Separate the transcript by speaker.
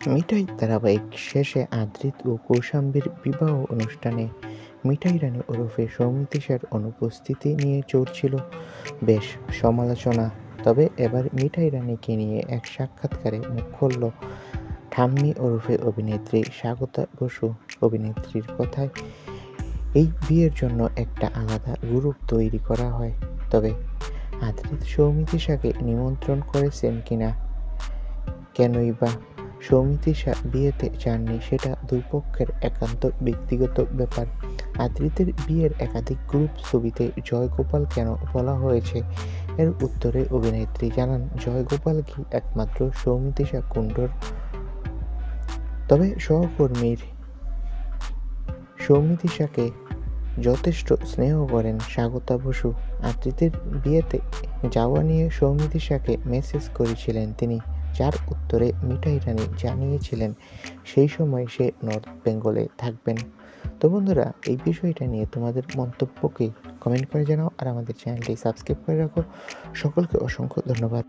Speaker 1: মিঠাই ধারাবাহিক শেষে আদ্রিত ও কৌশাম্বীর বিবাহ অনুষ্ঠানে মিঠাই রানী ওরফে সৌমিত্রিষার অনুপস্থিতি নিয়ে চলছিল বেশ সমালোচনা। তবে এবার মিঠাই রানীকে নিয়ে এক সাক্ষাৎকারে মুখ খুলল ঠাম্মি ওরফে অভিনেত্রী স্বাগতা বসু। অভিনেত্রীর কথায় এই বিয়ের জন্য একটা আলাদা গ্রুপ তৈরি করা হয়। তবে আদ্রিত সৌমিত্রিষাকে নিমন্ত্রণ করেছেন কিনা, কেনই বা সৌমিত্রিষা বিয়েতে যাননি, সেটা দুই পক্ষের একান্ত ব্যক্তিগত ব্যাপার। আদ্রিতের বিয়ের একাধিক গ্রুপ ছবিতে জয়গোপাল কেন বলা হয়েছে, এর উত্তরে অভিনেত্রী জানান, জয়গোপাল কি একমাত্র সৌমিত্রিষা কুণ্ডুর? তবে সহকর্মীর সৌমিত্রিষাকে যথেষ্ট স্নেহ করেন স্বাগতা বসু। আদ্রিতের বিয়েতে যাওয়া নিয়ে সৌমিত্রিষাকে মেসেজ করেছিলেন তিনি, যার উত্তরে মিঠাই রানী জানিয়েছিলেন সেই সময় সে নর্থ বেঙ্গলে থাকবেন। তো বন্ধুরা, এই বিষয়টা নিয়ে তোমাদের মন্তব্য কি? কমেন্ট করে জানাও আর আমাদের চ্যানেলটি সাবস্ক্রাইব করে রাখো। সকলকে অসংখ্য ধন্যবাদ।